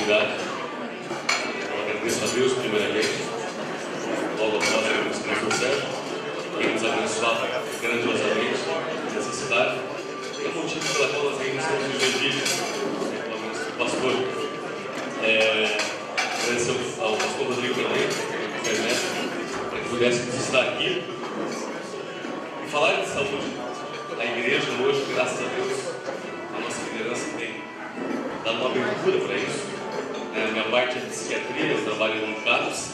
oportunidade. Eu agradeço a Deus, primeiramente, logo após a ministração Sérgio, que nos abençoado grandiosamente nessa cidade. É o motivo pela qual nós ainda estamos vivendo, pelo menos o pastor. Agradeço ao pastor Rodrigo também, para que pudéssemos estar aqui e falar de saúde. A igreja hoje, graças a Deus, a nossa liderança tem dado uma abertura para isso. A minha parte é de psiquiatria, eu trabalho no CAPS,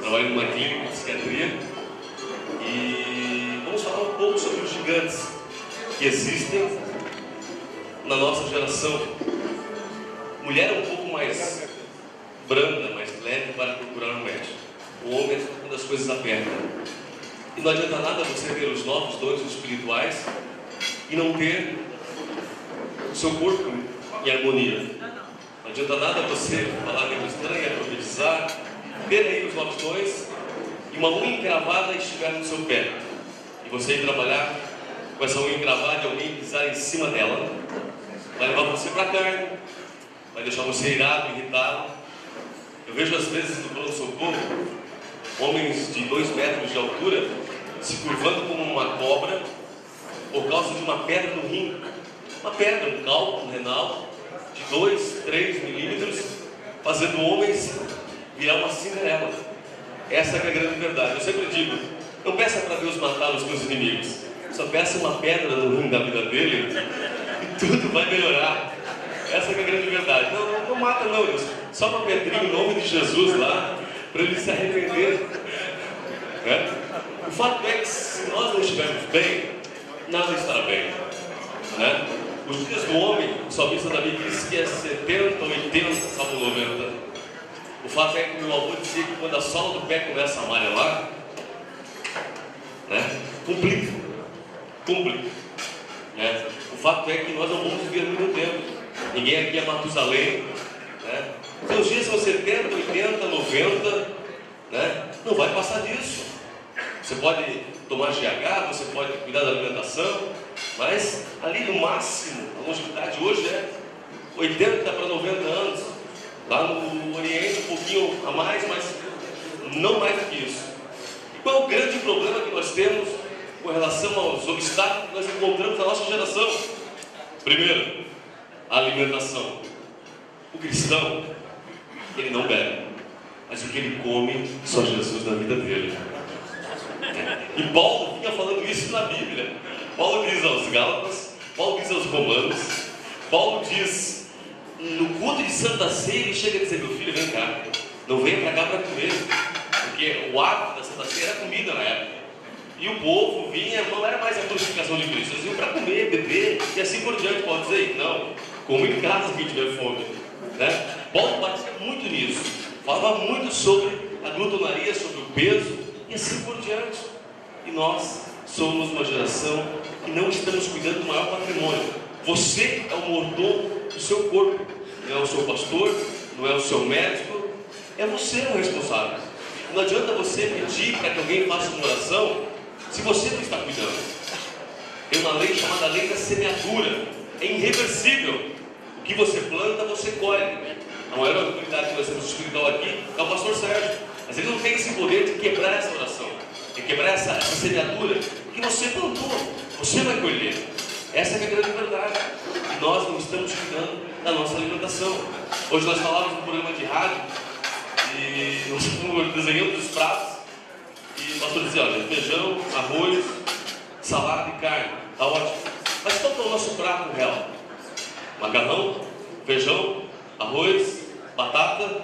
trabalho numa clínica de psiquiatria e vamos falar um pouco sobre os gigantes que existem na nossa geração. Mulher é um pouco mais branda, mais leve para procurar um médico. O homem é quando as coisas apertam. E não adianta nada você ter os novos dons espirituais e não ter o seu corpo em harmonia. Não adianta nada você falar língua estranha, profetizar, ter aí os novos dons e uma unha encravada estiver no seu pé. E você ir trabalhar com essa unha encravada e alguém pisar em cima dela, vai levar você para a carne, vai deixar você irado, irritado. Eu vejo às vezes no pronto-socorro homens de 2 metros de altura se curvando como uma cobra por causa de uma pedra no rim. Uma pedra, um cálculo renal de 2, 3 milímetros, fazendo homens virar uma Cinderela. Essa é a grande verdade. Eu sempre digo, não peça para Deus matar os teus inimigos, só peça uma pedra no rim da vida dele e tudo vai melhorar. Essa é a grande verdade. Não mata não, Deus. Só uma pedrinha em nome de Jesus lá, para ele se arrepender. O fato é que se nós não estivermos bem, nada estará bem. Os dias do homem, o salmista Davi diz que é 70, 80, salvo 90. O fato é que meu avô dizia que quando a sola do pé começa a amarelar, complica. O fato é que nós não vamos viver muito tempo. Ninguém aqui é Matusalém. Seus dias são 70, 80, 90, não vai passar disso. Você pode tomar GH, você pode cuidar da alimentação, mas ali no máximo, a longevidade hoje é 80 para 90 anos. Lá no Oriente um pouquinho a mais, mas não mais do que isso. E qual é o grande problema que nós temos com relação aos obstáculos que nós encontramos na nossa geração? Primeiro, a alimentação. O cristão, ele não bebe, mas o que ele come, só Jesus na vida dele. E Paulo vinha falando isso na Bíblia. Paulo diz aos Gálatas, Paulo diz aos Romanos, Paulo diz no culto de Santa Ceia, ele chega a dizer: meu filho, vem cá, não venha para cá para comer, porque o hábito da Santa Ceia era comida na época. E o povo vinha, não era mais a crucificação de Cristo, eles vinham para comer, beber e assim por diante. Paulo diz: não, como em casa quem tiver fome. Paulo batia muito nisso, falava muito sobre a glutonaria, sobre o peso e assim por diante. E nós somos uma geração que não estamos cuidando do maior patrimônio. Você é o mordomo do seu corpo, não é o seu pastor, não é o seu médico, é você o responsável. Não adianta você pedir para que alguém faça uma oração se você não está cuidando. Tem uma lei chamada lei da semeadura, é irreversível. O que você planta, você colhe. A maior autoridade que nós temos espiritual aqui é o pastor Sérgio, mas ele não tem esse poder de quebrar essa oração, de quebrar essa semeadura, porque você plantou, você vai colher. Essa é a grande verdade. E nós não estamos cuidando da nossa alimentação. Hoje nós falávamos no programa de rádio e nós estamos desenhando os pratos e o pastor dizia: olha, feijão, arroz, salada e carne, está ótimo. Mas qual que é o nosso prato real? Macarrão, feijão, arroz, batata.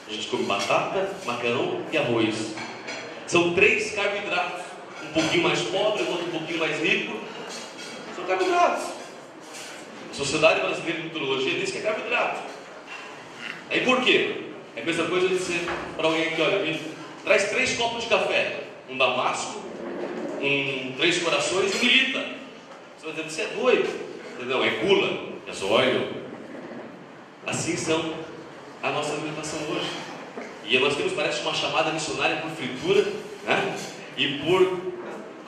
A gente come batata, macarrão e arroz. São 3 carboidratos. Um pouquinho mais pobre, outro um pouquinho mais rico. São carboidratos. A Sociedade Brasileira de Nutrologia diz que é carboidrato. Aí por quê? É a mesma coisa de dizer para alguém aqui: olha, me traz 3 copos de café. Um damasco, 3 corações e 1 milita. Você vai dizer que você é doido. Não, é gula, é zóio. Assim são a nossa alimentação hoje. E nós temos, parece, uma chamada missionária por fritura, e por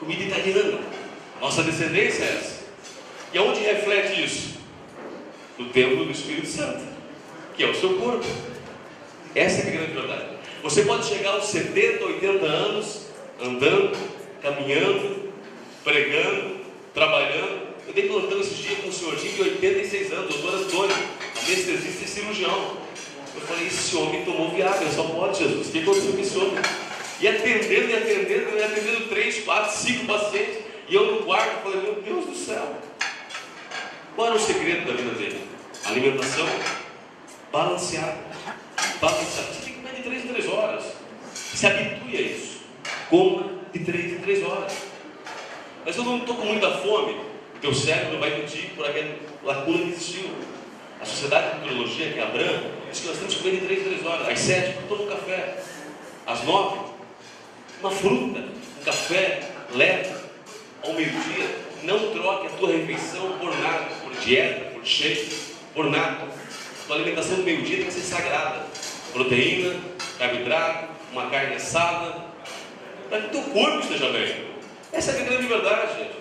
comida italiana. Nossa descendência é essa. E aonde reflete isso? No templo do Espírito Santo. que é o seu corpo. Essa é a grande verdade. Você pode chegar aos 70, 80 anos, andando, caminhando, pregando, trabalhando. Eu dei plantão esses dias com um senhorzinho de 86 anos, doutor Antônio, anestesista e cirurgião. Eu falei, esse homem tomou Viagra, só pode, Jesus. O que aconteceu com esse homem? E atendendo 3, 4, 5 pacientes. E eu no quarto falei, meu Deus do céu. Qual era o segredo da vida dele? Alimentação balanceada. Você tem que comer de 3 em 3 horas. Se habitue a isso. Coma de 3 em 3 horas. Mas eu não estou com muita fome. O teu cérebro vai pedir por aquela lacuna que existiu. A Sociedade de Nutrologia, que é a Abram, diz que nós temos que comer de 3 em 3 horas. Às 7, toma um café. Às 9, uma fruta, um café leve. Ao meio-dia, não troque a tua refeição por nada, por dieta, por shake, por nada. A tua alimentação do meio-dia tem que ser sagrada. Proteína, carboidrato, uma carne assada, para que o teu corpo esteja bem. Essa é a grande verdade, gente.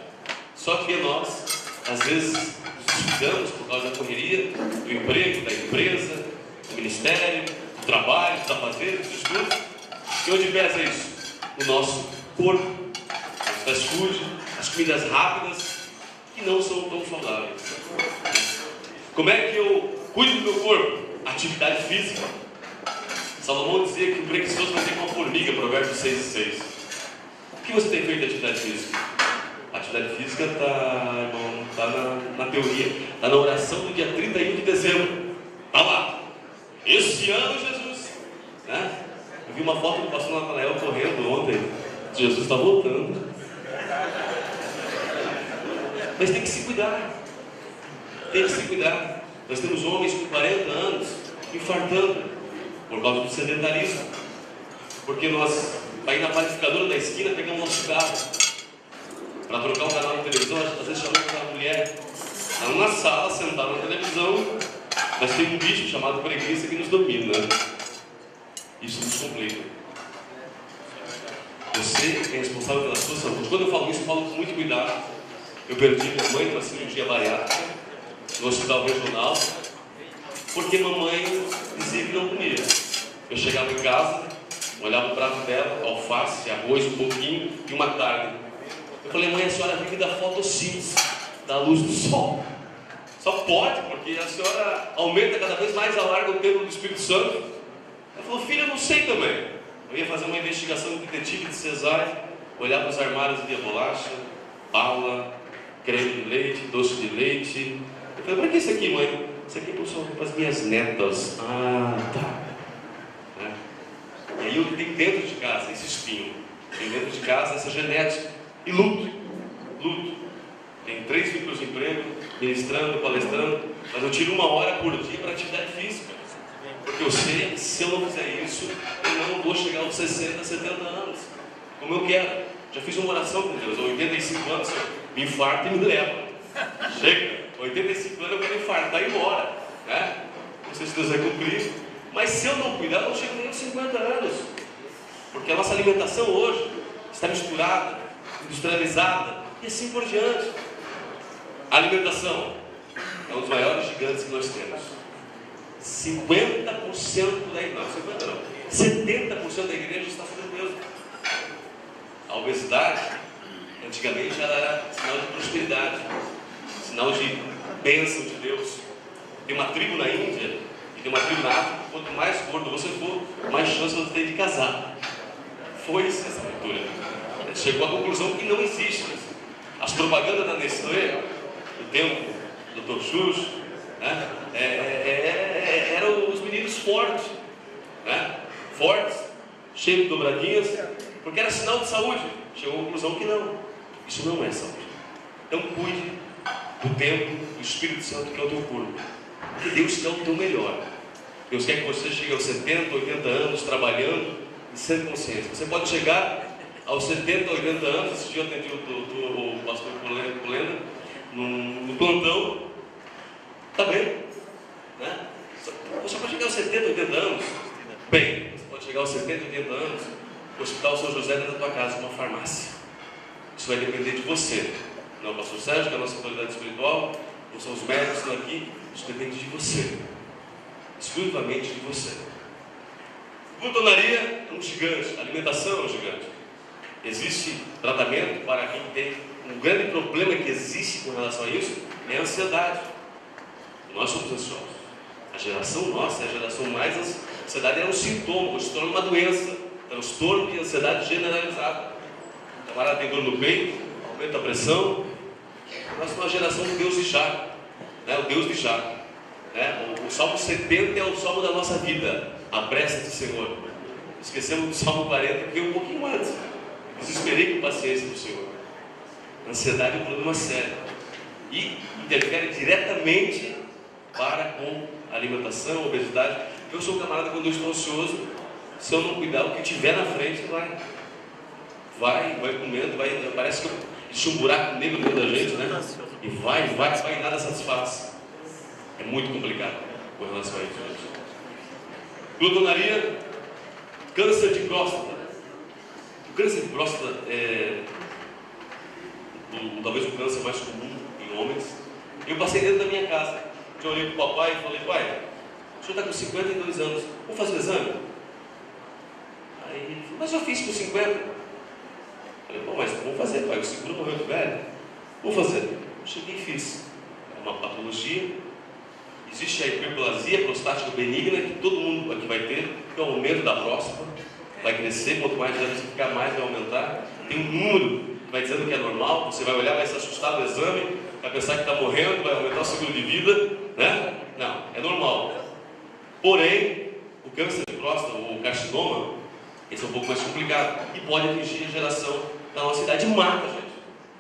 Só que nós, às vezes, nos descuidamos por causa da correria, do emprego, da empresa, do ministério, do trabalho, dos afazeres, dos estudos. E onde pesa isso? O nosso corpo, o fast food, as comidas rápidas, que não são tão saudáveis. Como é que eu cuido do meu corpo? Atividade física. Salomão dizia que o preguiçoso vai ter uma formiga, Provérbios 6:6. O que você tem feito de atividade física? A atividade física está na teoria, está na oração do dia 31 de dezembro. Está lá. Esse ano, Jesus. Né? Eu vi uma foto do pastor Natanael correndo ontem. Jesus está voltando. Mas tem que se cuidar. Tem que se cuidar. Nós temos homens com 40 anos infartando por causa do sedentarismo. Porque nós, para ir na panificadora da esquina, pegamos nosso carro. Para trocar um canal de televisão, às vezes chamamos aquela mulher. Ela na sala, sentada na televisão, mas tem um bicho chamado preguiça que nos domina. Isso nos complica. Você é responsável pela sua saúde. Quando eu falo isso, eu falo com muito cuidado. Eu perdi minha mãe para cirurgia bariátrica no hospital regional, porque mamãe dizia que não comia. Eu chegava em casa, olhava o prato dela, alface, arroz, um pouquinho e uma carne. Eu falei, mãe, a senhora vive da fotossíntese, da luz do sol. Só pode, porque a senhora aumenta cada vez mais, alarga o tempo do Espírito Santo. Ela falou, filha, eu não sei também. Eu ia fazer uma investigação de detetive de cesárea, olhar para os armários de bolacha, bala, creme de leite, doce de leite. Eu falei, para que isso aqui, mãe? Isso aqui é para as minhas netas. Ah, tá. Né? E aí eu tenho dentro de casa esse espinho. Tenho dentro de casa essa genética. E luto. Tenho 3 vínculos de emprego, ministrando, palestrando, mas eu tiro 1 hora por dia para atividade física. Porque eu sei que se eu não fizer isso, eu não vou chegar aos 60, 70 anos. Como eu quero. Já fiz uma oração com Deus. Aos 85 anos, me infarta e me leva. Chega. 85 anos eu quero infartar e ir embora. Né? Não sei se Deus vai cumprir. Mas se eu não cuidar, eu não chego nem aos 50 anos. Porque a nossa alimentação hoje está misturada, industrializada e assim por diante. A alimentação é um dos maiores gigantes que nós temos. 50% da igreja, não, 50 não, 70% da igreja está sobrepeso. A obesidade, antigamente, ela era sinal de prosperidade, sinal de bênção de Deus. Tem uma tribo na Índia e tem uma tribo na África, quanto mais gordo você for, mais chance você tem de casar. Foi isso essa leitura. Ele chegou à conclusão que não existe. As propagandas da Nestlé, do tempo do Dr. Xuxa, né? Eram os meninos fortes, né? Fortes, cheios de dobradinhas, porque era sinal de saúde. Chegou à conclusão que não, isso não é saúde. Então cuide do tempo do Espírito Santo, que é o teu corpo, porque Deus quer o teu melhor. Deus quer que você chegue aos 70, 80 anos trabalhando e sem consciência. Você pode chegar aos 70, 80 anos. Esse dia eu atendi o pastor Colena no plantão. Está bem, né? Você pode chegar aos 70, 80 anos. Bem, você pode chegar aos 70, 80 anos. O Hospital São José dentro da tua casa, uma farmácia. Isso vai depender de você. Não é o pastor Sérgio, que é a nossa autoridade espiritual, não são os médicos que estão aqui. Isso depende de você. exclusivamente de você. Glutonaria é um gigante, alimentação é um gigante. Existe tratamento para quem tem. Um grande problema que existe com relação a isso é a ansiedade. Nós somos ansiosos. A geração nossa é a geração mais ansiosa. A ansiedade é um sintoma, hoje se torna uma doença, transtorno de ansiedade generalizada. O camarada tem dor no peito, aumenta a pressão. Nós somos uma geração do Deus de Já, né? O Deus de Já. Né? O Salmo 70 é o salmo da nossa vida. Apressa-te, Senhor. Esquecemos do Salmo 40, que veio um pouquinho antes. Desesperei com paciência do Senhor. A ansiedade é um problema sério e interfere diretamente para com a alimentação, a obesidade. Eu sou um camarada, quando eu estou ansioso, se eu não cuidar, o que tiver na frente vai comendo, parece que existe um buraco negro dentro da gente, né? E vai e nada satisfaz. É muito complicado com relação a isso. Glutonaria, câncer de próstata. O câncer de próstata é talvez o câncer mais comum em homens. Eu passei dentro da minha casa. Eu olhei para o papai e falei: pai, o senhor está com 52 anos, vamos fazer o exame? Aí ele falou: mas eu fiz com 50. Eu falei: bom, mas vamos fazer, pai, o seguro morreu de velho. Vou fazer. Eu cheguei e fiz. É uma patologia. Existe a hiperplasia prostática benigna, que todo mundo aqui vai ter, que é o aumento da próstata. Vai crescer, quanto mais você ficar, mais vai aumentar. Tem um número que vai dizendo que é normal. Você vai olhar, vai se assustar no exame, vai pensar que está morrendo, vai aumentar o seguro de vida, né? Não, é normal. Porém, o câncer de próstata, ou o carcinoma, esse é um pouco mais complicado e pode atingir a geração da nossa idade e mata, gente.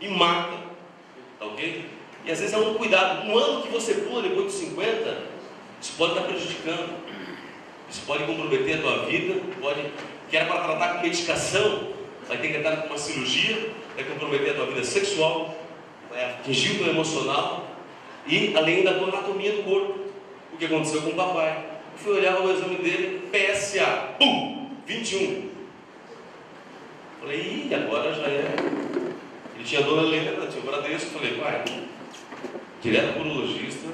E mata, tá ok? E às vezes é um cuidado. Um ano que você pula depois dos 50, isso pode estar prejudicando. Isso pode comprometer a tua vida, que era para tratar com medicação, vai ter que tratar com uma cirurgia, vai comprometer a tua vida sexual, vai atingir o teu emocional e além da tua anatomia do corpo. O que aconteceu com o papai? Eu fui olhar o exame dele, PSA, 21. Falei: ih, agora já é. Ele tinha dor na Helena, tinha o Bradesco. Falei: pai, direto para o urologista,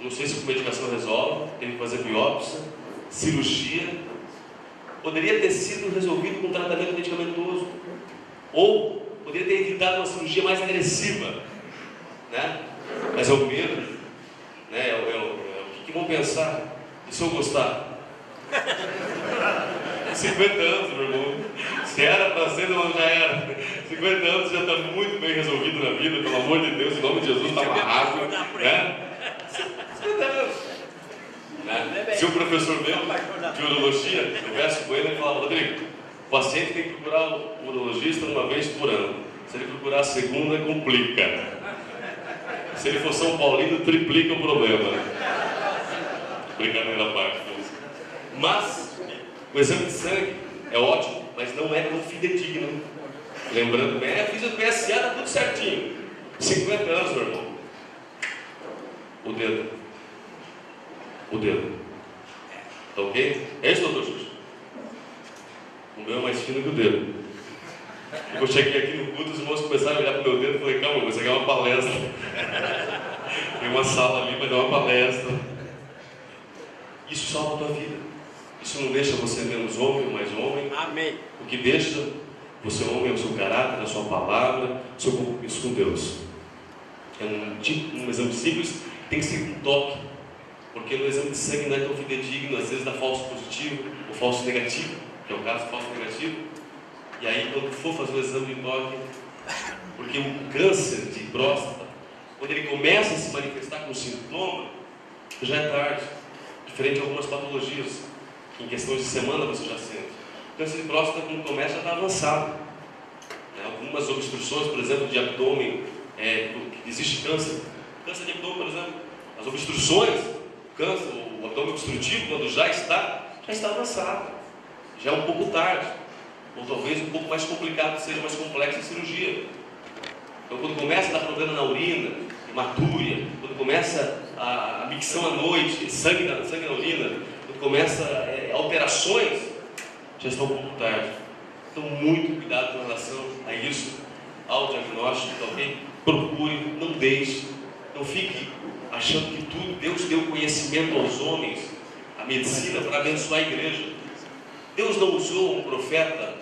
não sei se com medicação resolve, teve que fazer biópsia, cirurgia. Poderia ter sido resolvido com tratamento medicamentoso, ou poderia ter evitado uma cirurgia mais agressiva, né? Mas é o medo, né? O que vão pensar? E se eu gostar? 50 anos, meu irmão. Se era para ser, não, já era. 50 anos já está muito bem resolvido na vida, pelo amor de Deus, em nome de Jesus, está amarrado, né? 50 anos. Né? Se o professor meu de urologia, eu converso com ele, ele falava: Rodrigo, o paciente tem que procurar o urologista uma vez por ano. Se ele procurar a segunda, complica. Se ele for São Paulino, triplica o problema. Brincadeira à parte. Mas o exame de sangue é ótimo, mas não é tão fidedigno. Lembrando bem, fiz o PSA, está tudo certinho. 50 anos, meu irmão. O dedo. Tá ok? É isso, doutor Xuxa? O meu é mais fino que o dedo. Eu cheguei aqui no culto, os irmãos começaram a olhar para o meu dedo e falei: calma, você quer uma palestra. Tem uma sala ali para dar uma palestra. Isso salva a tua vida. Isso não deixa você menos homem ou mais homem. Amém. O que deixa você homem é o seu caráter, a sua palavra, o seu compromisso com Deus. É um exame simples, tem que ser um toque. Porque no exame de sangue não é tão fidedigno, às vezes dá falso positivo ou falso negativo, que é o caso falso negativo. E aí, quando for fazer o exame de toque, porque o câncer de próstata, quando ele começa a se manifestar com sintoma, já é tarde. Diferente de algumas patologias, que em questões de semana você já sente. O câncer de próstata, quando começa, já está avançado. Algumas obstruções, por exemplo, de abdômen, existe câncer de abdômen, por exemplo, as obstruções, câncer, o abdômen obstrutivo, quando já está avançado, já é um pouco tarde, ou talvez um pouco mais complicado, seja mais complexa a cirurgia. Então, quando começa a dar problema na urina, hematúria, quando começa a micção à noite, sangue na urina, quando começa alterações, já está um pouco tarde. Então, muito cuidado com relação a isso, ao diagnóstico, ok? Procure, não deixe, não fique achando que tudo, Deus deu conhecimento aos homens a medicina para abençoar a igreja. Deus não usou um profeta,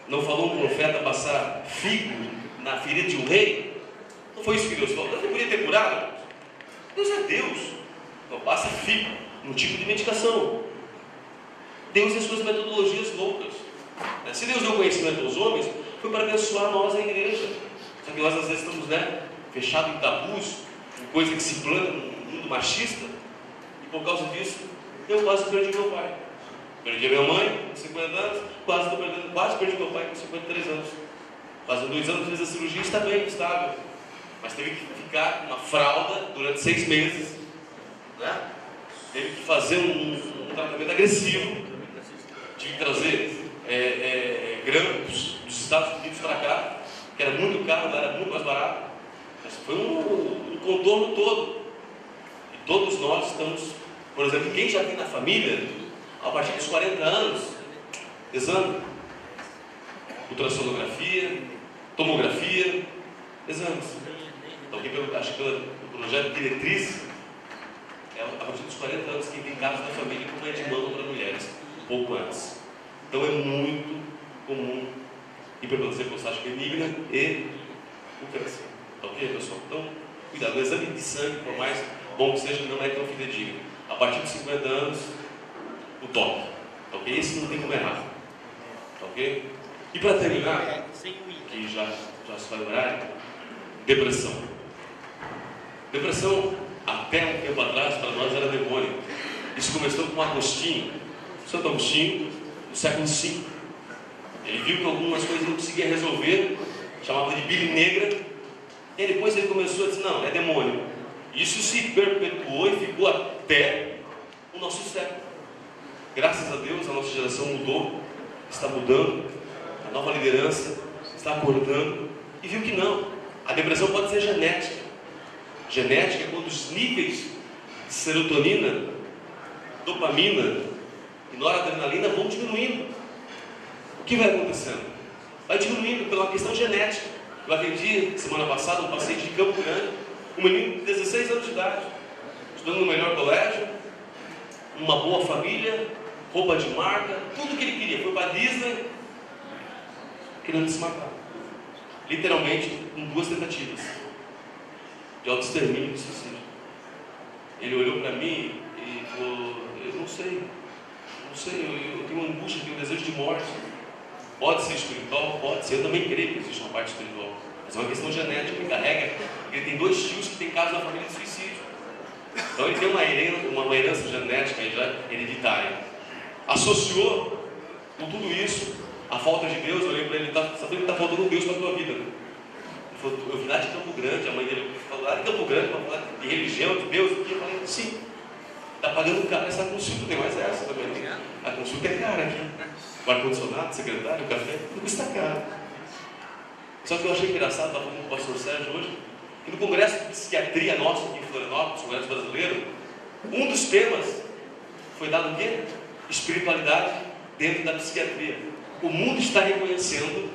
não falou um profeta passar figo na ferida de um rei? Não foi isso que Deus falou? Deus não podia ter curado? Deus é Deus. Não passa figo, um tipo de medicação. Deus tem suas metodologias loucas. Se Deus deu conhecimento aos homens, foi para abençoar nós, a igreja. Só que nós às vezes estamos fechados em tabus, em coisa que se planta no mundo machista, e por causa disso, eu quase perdi meu pai. Perdi a minha mãe com 50 anos, quase perdi meu pai com 53 anos. Fazendo 2 anos fiz a cirurgia, está bem, estável. Mas teve que ficar com uma fralda durante 6 meses. Né? Teve que fazer um tratamento agressivo. Tive que trazer grampos dos Estados Unidos para cá, que era muito caro, lá era muito mais barato. Mas foi um contorno todo. E todos nós estamos, por exemplo, quem já tem na família, a partir dos 40 anos, exame, ultrassonografia, tomografia, exames. Então, acho que pelo projeto Diretriz, a partir dos 40 anos, quem tem casos na família, como é de mão para mulheres, um pouco antes. Então é muito comum hiperplasia prostática benigna e o câncer. Tá ok, pessoal? Então, cuidado, o exame de sangue, por mais bom que seja, não é tão fidedigno. A partir dos 50 anos, o toque. Tá ok? Esse não tem como errar. Tá ok? E para terminar, que já se vai horário, depressão. Depressão, até um tempo atrás, para nós era demônio. Isso começou com Agostinho, Santo Agostinho, no século V. Ele viu que algumas coisas não conseguia resolver, chamava de bile negra, e depois ele começou a dizer, não, é demônio. Isso se perpetuou e ficou até o nosso século. Graças a Deus, a nossa geração mudou, está mudando, a nova liderança está acordando, e viu que não, a depressão pode ser genética. Genética é quando os níveis de serotonina, dopamina e noradrenalina vão diminuindo. O que vai acontecendo? Vai diminuindo pela questão genética. Eu atendi semana passada um paciente de Campo Grande, um menino de 16 anos de idade, estudando no melhor colégio, uma boa família, roupa de marca, tudo que ele queria. Foi para a Disney, querendo se matar. Literalmente, com 2 tentativas de autoextermínio e de suicídio. Ele olhou para mim e falou, eu não sei, eu tenho uma angústia, tenho um desejo de morte. Pode ser espiritual? Pode ser, eu também creio que existe uma parte espiritual, mas é uma questão genética, ele carrega, ele tem 2 tios que têm casos na família de suicídio. Então ele tem uma herança genética já hereditária. Associou com tudo isso a falta de Deus. Eu olhei para ele, sabe que está faltando Deus para a tua vida, né? Ele falou, eu vim lá de Campo Grande, a mãe dele falou, lá de Campo Grande, para falar de religião, de Deus. Eu falei, sim, está pagando caro essa consulta, tem mais essa também. A consulta é cara aqui. O ar-condicionado, secretário, o café, tudo custa caro. Só que eu achei engraçado, estava falando com o pastor Sérgio hoje, que no Congresso de Psiquiatria nosso aqui em Florianópolis, o Congresso Brasileiro, um dos temas foi dado o quê? Espiritualidade dentro da psiquiatria. O mundo está reconhecendo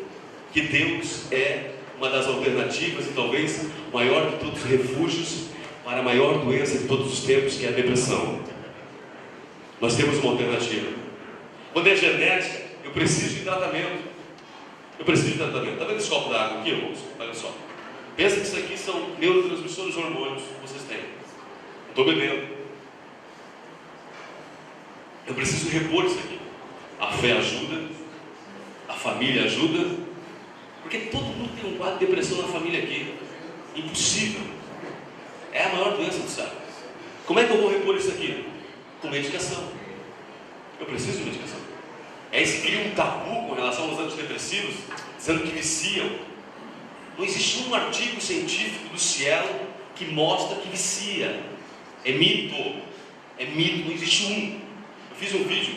que Deus é uma das alternativas e talvez o maior de todos os refúgios para a maior doença de todos os tempos, que é a depressão. Nós temos uma alternativa. Quando é genética, eu preciso de tratamento. Está vendo esse copo d'água aqui, irmãos? Olha só. Pensa que isso aqui são neurotransmissores, hormônios que vocês têm. Não estou bebendo. Eu preciso repor isso aqui. A fé ajuda, a família ajuda, porque todo mundo tem um quadro de depressão na família aqui. Impossível. É a maior doença do século. Como é que eu vou repor isso aqui? Com medicação. Eu preciso de medicação. Aí se cria um tabu com relação aos antidepressivos, dizendo que viciam. Não existe um artigo científico do Cielo que mostra que vicia. É mito. É mito, não existe um. Eu fiz um vídeo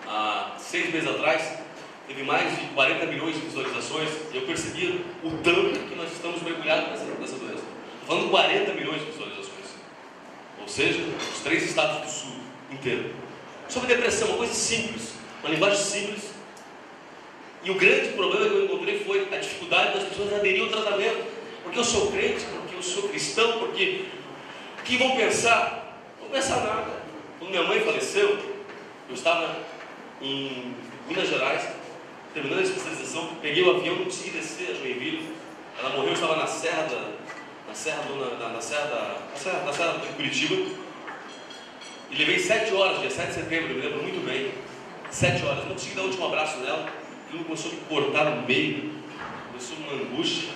há 6 meses atrás, teve mais de 40 milhões de visualizações, e eu percebi o tanto que nós estamos mergulhados nessa doença. Estou falando 40 milhões de visualizações. Ou seja, os 3 estados do sul inteiro. Sobre depressão, uma coisa simples, uma linguagem simples. E o grande problema que eu encontrei foi a dificuldade das pessoas aderirem ao tratamento. Porque eu sou crente, porque eu sou cristão, porque o que vão pensar? Não vão pensar nada. Quando minha mãe faleceu, eu estava em Minas Gerais, terminando a especialização, peguei o avião, não consegui descer a Joinville. Ela morreu, eu estava na serra de Curitiba, e levei 7 horas, dia 7 de setembro, eu me lembro muito bem, 7 horas, não consegui dar o último abraço nela, aquilo começou a me cortar no meio, começou uma angústia.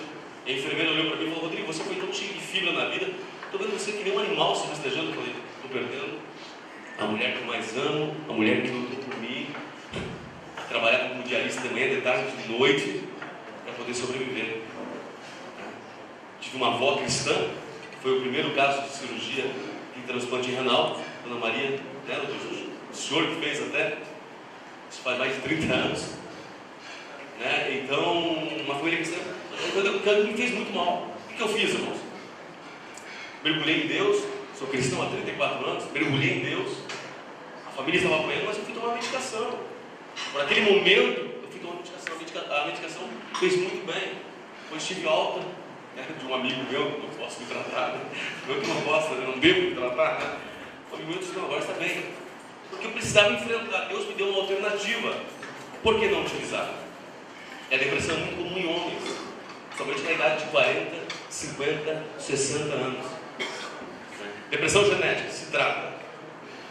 A enfermeira olhou para mim e falou: Rodrigo, você foi tão cheio de fibra na vida, estou vendo você que nem um animal se rastejando. Eu falei: estou perdendo a mulher que eu mais amo, a mulher que lutou por mim, trabalhar como diarista de manhã, de tarde, de noite, para poder sobreviver. Tive uma avó cristã, foi o primeiro caso de cirurgia em transplante renal, Dona Maria, né, o senhor que fez até, isso faz mais de 30 anos. Né? Então, uma família cristã, me fez muito mal. O que eu fiz, irmãos? Mergulhei em Deus, sou cristão há 34 anos, mergulhei em Deus, a família estava apoiando, mas eu fui tomar medicação. Por aquele momento, eu fui tomar medicação, a medicação fez muito bem. Depois tive alta, né, de um amigo meu, que não posso me tratar, né? Eu que não posso, né? Não devo me tratar, né? O amigo meu disse: não, agora está bem. Porque eu precisava enfrentar, Deus me deu uma alternativa. Por que não utilizar? A depressão é muito comum em homens, somente na idade de 40, 50, 60 anos. Depressão genética, se trata.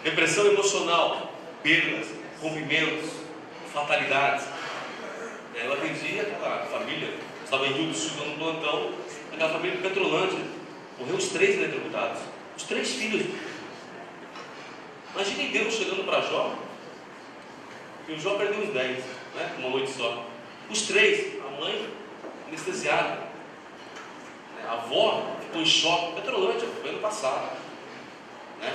Depressão emocional, perdas, rompimentos, fatalidades. Eu atendi aquela família, estava em Rio do Sul, no plantão, aquela família de Petrolândia, morreu os 3 eletrocutados, os 3 filhos. Imaginem Deus chegando para Jó, e o Jó perdeu os 10, né, uma noite só. Os 3, a mãe anestesiada, a avó ficou em choque. Petrolândia, foi ano passado.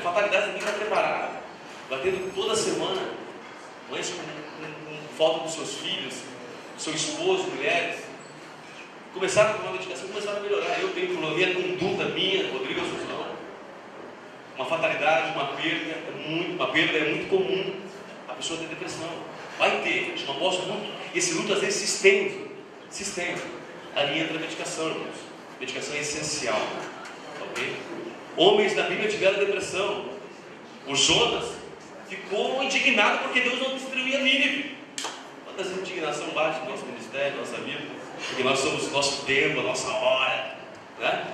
Fatalidades, ninguém está preparado, batendo toda semana, mães com falta dos seus filhos, do seu esposo, mulheres, começaram a tomar medicação, começaram a melhorar. Eu tenho problema, a conduta minha, Rodrigo Assunção, uma fatalidade, uma perda é muito comum a pessoa ter depressão. Vai ter, chama pós-luto. Esse luto às vezes se estende. Ali entra a medicação, irmãos. Medicação é essencial, ok? Homens da Bíblia tiveram depressão. O Jonas ficou indignado porque Deus não destruía Nínive. Quantas indignação bate no nosso ministério, na nossa vida? Porque nós somos nosso tempo, a nossa hora, né?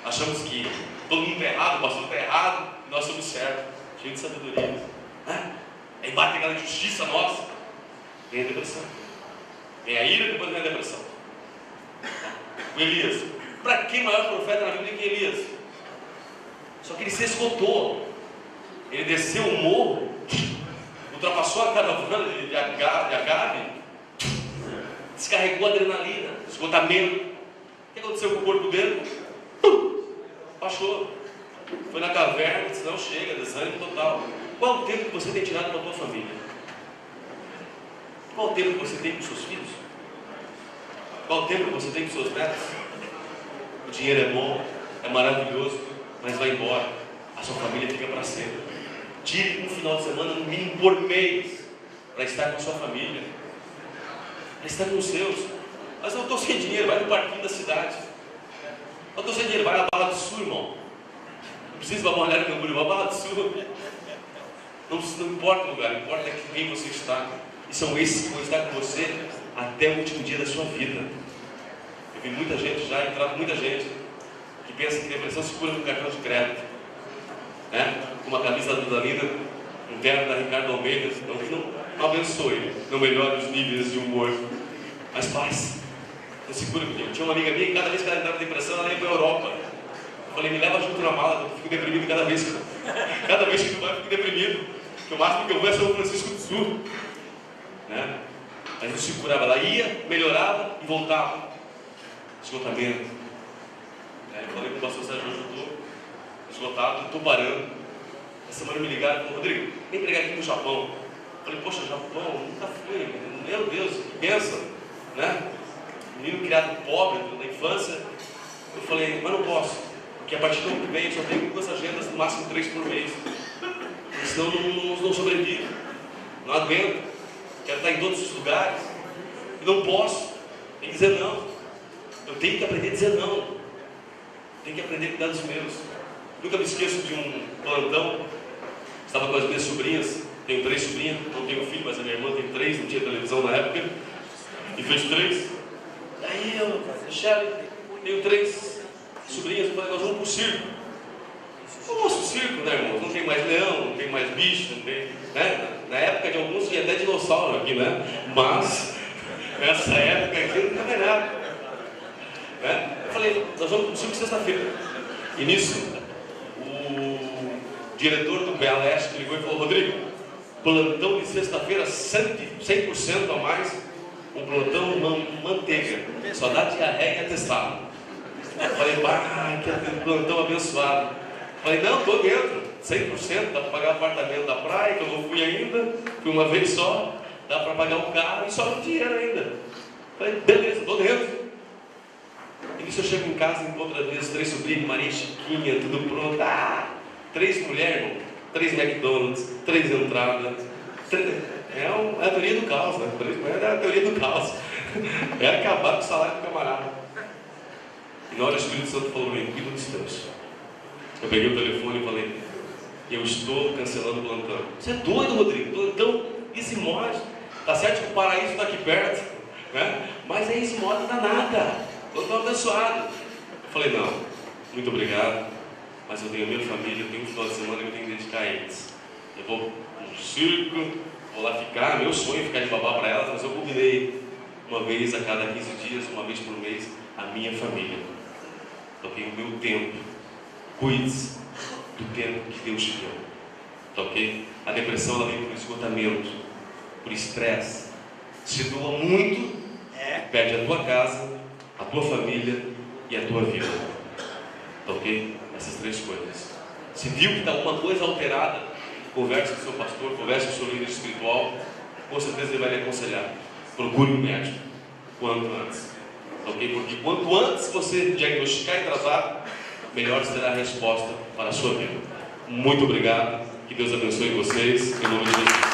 Achamos que todo mundo está errado, o pastor está errado, e nós somos certos, cheio de sabedoria, né? Aí bate aquela injustiça nossa, vem a depressão, vem a ira, depois vem a depressão. O Elias, para que maior profeta na Bíblia que Elias? Só que ele se esgotou, ele desceu o morro, ultrapassou a caravana de Acabe, descarregou a adrenalina, esgotamento. O que aconteceu com o corpo dele? Baixou, foi na caverna, disse: não, chega, desânimo total. Qual o tempo que você tem tirado para a tua família? Qual o tempo que você tem com os seus filhos? Qual o tempo que você tem com os seus netos? O dinheiro é bom, é maravilhoso, mas vai embora, a sua família fica para sempre. Tire um final de semana, no mínimo por mês, para estar com a sua família, para estar com os seus. Mas eu estou sem dinheiro, vai no parquinho da cidade. Eu estou sem dinheiro, vai na Barra do Sul, irmão. Não precisa ir para Balneário Camboriú, vai na Barra do Sul. Não importa o lugar, importa com quem você está. E são esses que vão estar com você até o último dia da sua vida. Eu vi muita gente já, entrado muita gente, que pensa que depressão se cura com cartão de crédito, né? Com uma camisa da Dudalina, um terno da Ricardo Almeida. Não abençoe, não melhore os níveis de humor, mas paz. Não se cura comigo. Tinha uma amiga minha que cada vez que ela entrava em depressão, ela ia para a Europa. Eu falei: me leva junto na mala, eu fico deprimido cada vez que tu vai, eu fico deprimido. Porque o máximo que eu vou é São Francisco do Sul, né? A gente se curava, ela ia, melhorava e voltava. Esgotamento. Eu falei com o pastor Sérgio: hoje eu estou esgotado, estou parando. Essa semana me ligaram e falaram: Rodrigo, vem pregar aqui no Japão. Eu falei: poxa, Japão, nunca fui, meu Deus, que bênção, né? Menino criado pobre na infância. Eu falei: mas não posso, porque a partir do ano que vem eu só tenho 2 agendas, no máximo 3 por mês. Senão não sobrevivo, não aguento, quero estar em todos os lugares, e não posso, tem que dizer não. Eu tenho que aprender a dizer não, tenho que aprender a cuidar dos meus. Nunca me esqueço de um plantão, estava com as minhas sobrinhas, tenho 3 sobrinhas, não tenho filho, mas a minha irmã tem 3, não tinha televisão na época, e fez 3. Aí eu, Michele, tenho 3 sobrinhas, eu falei, nós vamos pro circo. Vamos pro circo, né, irmão? Não tem mais leão, não tem mais bicho, não tem, né? Na época de alguns tinha até dinossauro aqui, né? Mas, nessa época aqui não tinha mais nada. Né? Eu falei, nós vamos pro circo sexta-feira. E nisso, o diretor do PA Leste ligou e falou, Rodrigo, plantão de sexta-feira 100% a mais, um plantão manteiga, só dá diarreia e atestado. Eu falei, que plantão abençoado. Eu falei, não, estou dentro, 100%, dá para pagar o apartamento da praia, que eu não fui ainda, fui uma vez só, dá para pagar o carro e sobra dinheiro ainda. Eu falei, beleza, estou dentro. E nisso eu chego em casa e encontro as minhas 3 sobrinhas, Maria Chiquinha, tudo pronto. 3 mulheres, irmão, 3 McDonald's, 3 entradas. É a teoria do caos, né? 3 mulheres é a teoria do caos. É acabar com o salário do camarada. E na hora o Espírito Santo falou para mim, cuida dos teus. Eu peguei o telefone e falei, eu estou cancelando o plantão. Você é doido, Rodrigo? Plantão, Isimodes. Tá certo que o paraíso está aqui perto, né? Mas é Isimodes danada. Plantão abençoado. Eu falei, não, muito obrigado, mas eu tenho a minha família, eu tenho um final de semana que eu tenho que dedicar a eles. Eu vou no circo, vou lá ficar, meu sonho é ficar de babá para elas, mas eu combinei uma vez a cada 15 dias, uma vez por mês, a minha família. Eu tenho o meu tempo. Cuide-se do tempo que Deus te deu. Tá ok? A depressão ela vem por esgotamento, por estresse. Se doa muito, perde a tua casa, a tua família e a tua vida. Tá ok? Essas 3 coisas. Se viu que está alguma coisa alterada, converse com o seu pastor, converse com o seu líder espiritual, com certeza ele vai lhe aconselhar. Procure um médico quanto antes. Tá ok? Porque quanto antes você diagnosticar e tratar, melhor será a resposta para a sua vida. Muito obrigado. Que Deus abençoe vocês. Em nome de Jesus.